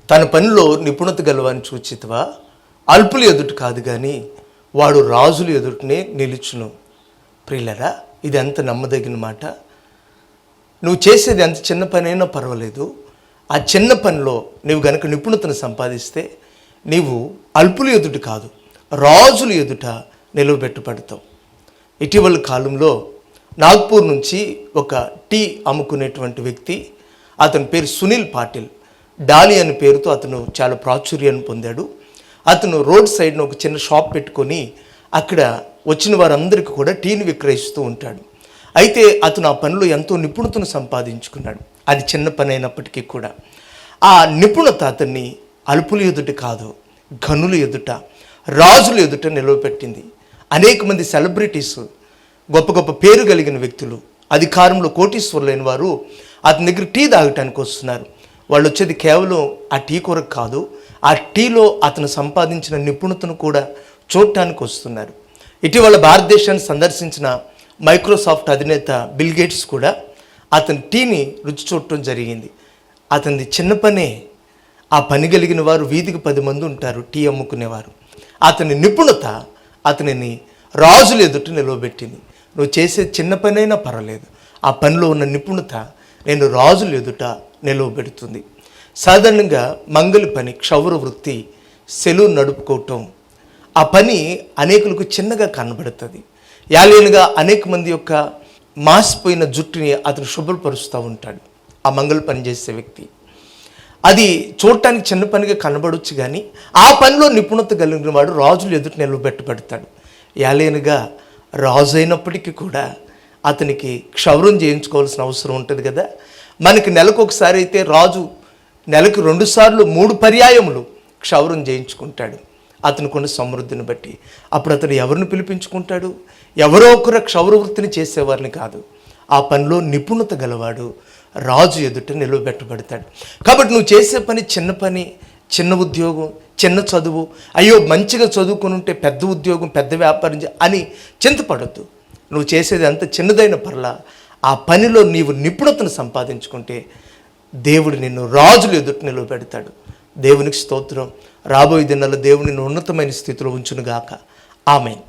తన పనిలో నిపుణత గలవాన్ని చూచితివా? అల్పులు ఎదుట కాదు కానీ వాడు రాజులు ఎదుటనే నిలుచును. ప్రియులరా, ఇది ఎంత నమ్మదగిన మాట. నువ్వు చేసేది ఎంత చిన్న పని అయినా పర్వాలేదు, ఆ చిన్న పనిలో నువ్వు గనక నిపుణతను సంపాదిస్తే నీవు అల్పుల ఎదుట కాదు రాజులు ఎదుట నిలవబెట్టబడతావు. ఇటీవల కాలంలో నాగ్పూర్ నుంచి ఒక టీ అమ్ముకునేటువంటి వ్యక్తి, అతని పేరు సునీల్ పాటిల్, డాలి అనే పేరుతో అతను చాలా ప్రాచుర్యాన్ని పొందాడు. అతను రోడ్ సైడ్ను ఒక చిన్న షాప్ పెట్టుకొని అక్కడ వచ్చిన వారందరికీ కూడా టీని విక్రయిస్తూ ఉంటాడు. అయితే అతను ఆ పనిలో ఎంతో నిపుణతను సంపాదించుకున్నాడు. అది చిన్న పని అయినప్పటికీ కూడా ఆ నిపుణత అతన్ని అల్పుల ఎదుట కాదు, ఘనుల ఎదుట, రాజుల ఎదుట నిలవపెట్టింది. అనేక మంది సెలబ్రిటీస్, గొప్ప గొప్ప పేరు కలిగిన వ్యక్తులు, అధికారంలో కోటీశ్వరులైన వారు అతని దగ్గర టీ తాగటానికి వస్తున్నారు. వాళ్ళు వచ్చేది కేవలం ఆ టీ కొరకు కాదు, ఆ టీలో అతను సంపాదించిన నిపుణతను కూడా చూడటానికి వస్తున్నారు. ఇటీవల భారతదేశాన్ని సందర్శించిన మైక్రోసాఫ్ట్ అధినేత బిల్ గేట్స్ కూడా అతని టీని రుచి చూడటం జరిగింది. అతనిది చిన్న పనే. ఆ పని కలిగిన వారు వీధికి 10 మంది ఉంటారు, టీ అమ్ముకునేవారు. అతని నిపుణత అతనిని రాజులు ఎదుట నిలవబెట్టింది. నువ్వు చేసే చిన్న పని అయినా పర్వాలేదు, ఆ పనిలో ఉన్న నిపుణత నేను రాజులు ఎదుట నిలవబెడుతుంది. సాధారణంగా మంగళ పని, క్షౌర వృత్తి, సెలూన్ నడుపుకోవటం, ఆ పని అనేకులకు చిన్నగా కనబడుతుంది. యాలేనుగా అనేక మంది యొక్క మాసిపోయిన జుట్టుని అతను శుభ్రపరుస్తూ ఉంటాడు ఆ మంగళ పని చేసే వ్యక్తి. అది చూడటానికి చిన్న పనిగా కనబడవచ్చు, కానీ ఆ పనిలో నిపుణత కలిగిన వాడు రాజులు ఎదుట నిలవబెట్టబడతాడు. యాలేనుగా రాజు అయినప్పటికీ కూడా అతనికి క్షౌరం చేయించుకోవాల్సిన అవసరం ఉంటుంది కదా. మనకి నెలకు ఒకసారి అయితే రాజు నెలకు 2 సార్లు 3 పర్యాయములు క్షౌరం చేయించుకుంటాడు అతనుకున్న సమృద్ధిని బట్టి. అప్పుడు అతను ఎవరిని పిలిపించుకుంటాడు? ఎవరో ఒకరు క్షౌర వృత్తిని చేసేవారిని కాదు, ఆ పనిలో నిపుణత గలవాడు రాజు ఎదుట నిలవబెట్టబడతాడు. కాబట్టి నువ్వు చేసే పని చిన్న పని, చిన్న ఉద్యోగం, చిన్న చదువు, అయ్యో మంచిగా చదువుకుని ఉంటే పెద్ద ఉద్యోగం, పెద్ద వ్యాపారం అని చింతపడద్దు. నువ్వు చేసేది అంత చిన్నదైన పర్లా, ఆ పనిలో నీవు నిపుణతను సంపాదించుకుంటే దేవుడు నిన్ను రాజులు ఎదుట నిలవబెడతాడు. దేవునికి స్తోత్రం. రాబోయే దినాల్లో దేవుని ఉన్నతమైన స్థితిలో ఉంచునుగాక. ఆమేన్.